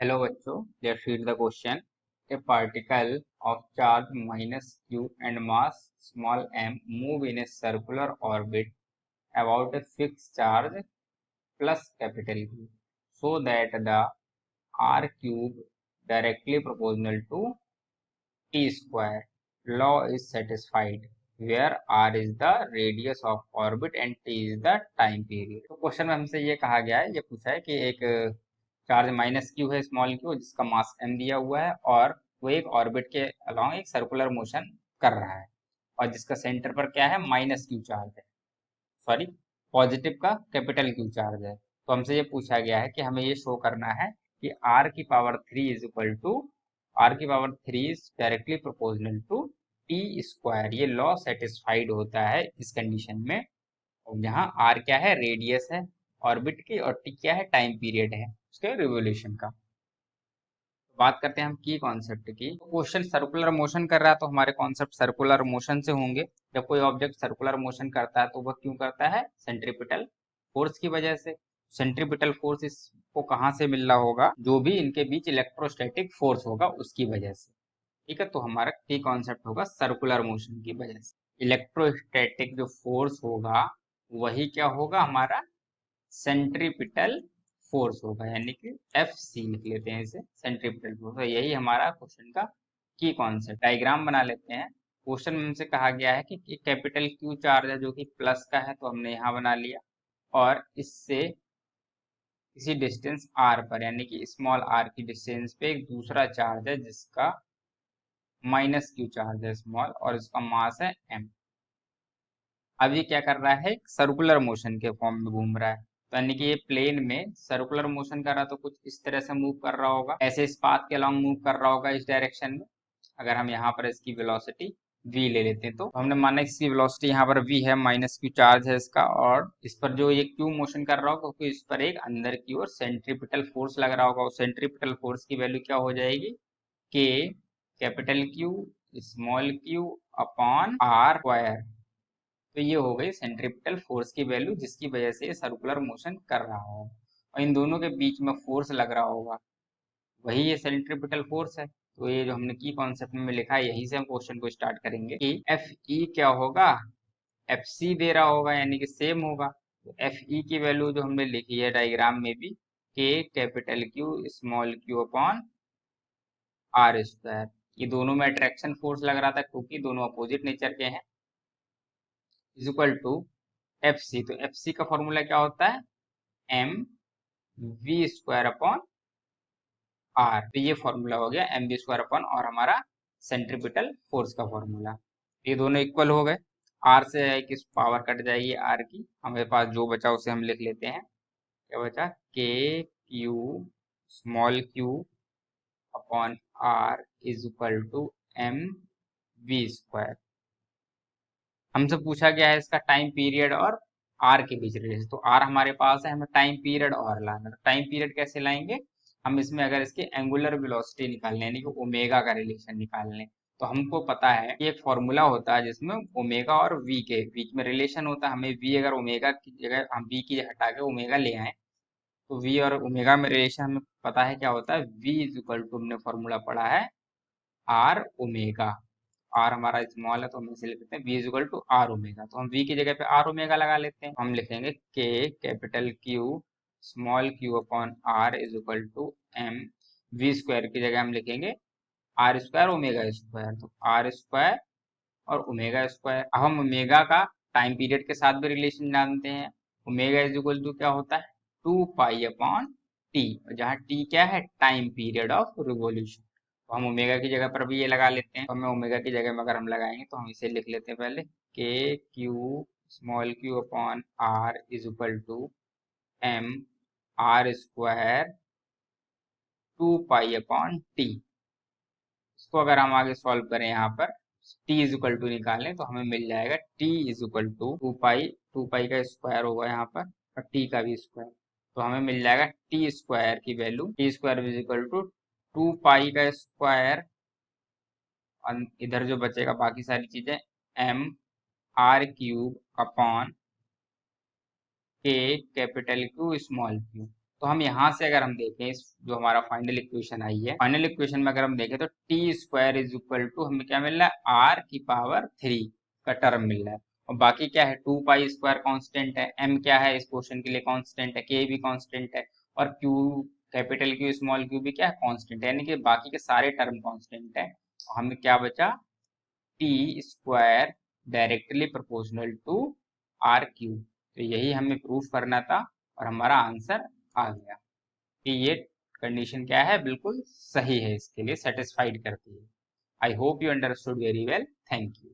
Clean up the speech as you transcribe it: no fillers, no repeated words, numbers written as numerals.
Hello बच्चों, let's read the question. A particle of charge -q and mass small m move in a circular orbit about a fixed charge plus capital Q, so that the r cube directly proportional to t square law is satisfied, where r is the radius of orbit and t is the time period. तो question में हमसे ये कहा गया है, ये पूछा है कि एक चार्ज -q है, स्मॉल q, जिसका मास m दिया हुआ है और वो एक ऑर्बिट के अलोंग एक सर्कुलर मोशन कर रहा है और जिसका सेंटर पर क्या है, -q चार्ज है, सॉरी पॉजिटिव का कैपिटल Q चार्ज है। तो हमसे ये पूछा गया है कि हमें ये शो करना है कि r की power 3 is directly proportional to T square. ये लॉ सेटिस्फाइड होता है इस कंडीशन में, और जहाँ r क्या है, रेडियस है ऑर्बिट की, और t क्या है, टाइम पीरियड है उसके रिवोल्यूशन का। बात करते हैं हम की कॉन्सेप्ट की। क्वेश्चन सर्कुलर मोशन कर रहा है तो हमारे कॉन्सेप्ट सर्कुलर मोशन से होंगे। जब कोई ऑब्जेक्ट सर्कुलर मोशन करता है तो वह क्यों करता है, सेंट्रीपिटल फोर्स की वजह से। सेंट्रीपिटल फोर्स इसको कहाँ से मिल रहा होगा, जो भी इनके बीच इलेक्ट्रोस्टैटिक फोर्स होगा उसकी वजह से। ठीक है, तो हमारा की कॉन्सेप्ट होगा सर्कुलर मोशन की वजह से। इलेक्ट्रोस्टैटिक जो फोर्स होगा वही क्या होगा, हमारा सेंट्रीपिटल फोर्स होगा, यानी कि एफ सी लिख लेते हैं इसे, सेंट्रीपिटल फोर्स। तो यही हमारा क्वेश्चन का की कॉन्सेप्ट। डायग्राम बना लेते हैं। क्वेश्चन में हमसे कहा गया है कि कैपिटल क्यू चार्ज है जो कि प्लस का है, तो हमने यहाँ बना लिया, और इससे किसी डिस्टेंस आर पर, यानी कि स्मॉल आर की डिस्टेंस पे एक दूसरा चार्ज है जिसका -q चार्ज है स्मॉल, और इसका मास है m। अब ये क्या कर रहा है, सर्कुलर मोशन के फॉर्म में घूम रहा है, तो यानी कि ये प्लेन में सर्कुलर मोशन कर रहा है, तो कुछ इस तरह से मूव कर रहा होगा, ऐसे इस पाथ के अलॉन्ग मूव कर रहा होगा इस डायरेक्शन में। अगर हम यहाँ पर इसकी वेलोसिटी v ले लेते हैं, तो हमने माना इसकी वेलोसिटी यहाँ पर v है, -q चार्ज है इसका, और इस पर जो ये q मोशन कर रहा होगा क्योंकि इस पर एक अंदर की ओर सेंट्रीपिटल फोर्स लग रहा होगा, और सेंट्रीपिटल फोर्स की वैल्यू क्या हो जाएगी, k capital Q small q upon r square. तो ये हो गई सेंट्रीपिटल फोर्स की वैल्यू जिसकी वजह से ये सर्कुलर मोशन कर रहा हो, और इन दोनों के बीच में फोर्स लग रहा होगा, वही ये सेंट्रीपिटल फोर्स है। तो ये जो हमने की कॉन्सेप्ट में लिखा है, यहीं से हम क्वेश्चन को स्टार्ट करेंगे कि एफ ई क्या होगा, एफ सी दे रहा होगा, यानी कि सेम होगा। तो एफ ई की वैल्यू जो हमने लिखी है डायग्राम में भी, k capital Q small q upon r square. ये दोनों में अट्रैक्शन फोर्स लग रहा था क्योंकि दोनों अपोजिट नेचर के हैं, is equal to F C. तो एफ सी का फॉर्मूला क्या होता है, m v square upon r. तो ये फॉर्मूला हो गया एम वी स्क्वायर अपॉन और हमारा सेंट्रीपिटल फोर्स का फॉर्मूला। ये दोनों इक्वल हो गए, आर से किस पावर कट जाएगी आर की, हमारे पास जो बचा उसे हम लिख लेते हैं। क्या बचा, k Q small q upon r is equal to m v square. हमसे पूछा गया है इसका टाइम पीरियड और आर के बीच रिलेशन, तो आर हमारे पास है, हमें टाइम पीरियड और लाना है। तो टाइम पीरियड कैसे लाएंगे, हम इसमें अगर इसके एंगुलर वेलोसिटी निकालने, यानी कि ओमेगा का रिलेशन निकालने, तो हमको पता है कि एक फॉर्मूला होता है जिसमें ओमेगा और वी के बीच में रिलेशन होता है। हमें वी अगर ओमेगा की जगह, हम वी की जगह हटा के ओमेगा ले आए, तो वी और ओमेगा में रिलेशन हमें पता है क्या होता है, वी इज इक्वल टू, हमने फॉर्मूला पढ़ा है आर ओमेगा। आर हमारा स्मॉल है तो हम इसे लिख लेते हैं v is equal to r omega. तो हम वी की जगह पे आर ओमेगा लगा लेते हैं, हम लिखेंगे k capital Q small q upon r is equal to m v square की जगह हम लिखेंगे आर स्क्वायर ओमेगा स्क्वायर। तो आर स्क्वायर और ओमेगा स्क्वायर। अब हम ओमेगा का टाइम पीरियड के साथ भी रिलेशन जानते हैं। ओमेगा इज इक्वल टू क्या होता है, 2 पाई अपॉन टी, जहाँ टी क्या है, टाइम पीरियड ऑफ रिवोल्यूशन। तो हम ओमेगा की जगह पर भी ये लगा लेते हैं, तो हमें ओमेगा की जगह में अगर हम लगाएंगे तो हम इसे लिख लेते हैं पहले, k Q small q upon r is equal to m r square 2 pi upon T. इसको अगर हम आगे सॉल्व करें, यहाँ पर t इज इक्वल टू निकालें तो हमें मिल जाएगा t is equal to 2 pi का स्क्वायर होगा यहाँ पर, और t का भी स्क्वायर। तो हमें मिल जाएगा टी स्क्वायर की value, T square is equal to 2 pi का स्क्वायर, और इधर जो बचेगा बाकी सारी चीजें, m r cube upon k capital Q small q. तो हम यहाँ से अगर हम देखें इस जो हमारा फाइनल इक्वेशन आई है, फाइनल इक्वेशन में अगर हम देखें तो T square is equal to हमें क्या मिल रहा है, आर की पावर 3 का टर्म मिल रहा है। और बाकी क्या है, 2 पाई स्क्वायर कांस्टेंट है, एम क्या है इस क्वेश्चन के लिए कांस्टेंट है, के भी कांस्टेंट है, और Q capital Q small Q भी क्या है, कांस्टेंट है, यानी कि बाकी के सारे टर्म कांस्टेंट है। और हमें क्या बचा, T square directly proportional to r cube. तो यही हमें प्रूफ करना था और हमारा आंसर आ गया कि ये कंडीशन क्या है, बिल्कुल सही है, इसके लिए सेटिस्फाइड करती है। I hope you understood very well. Thank you.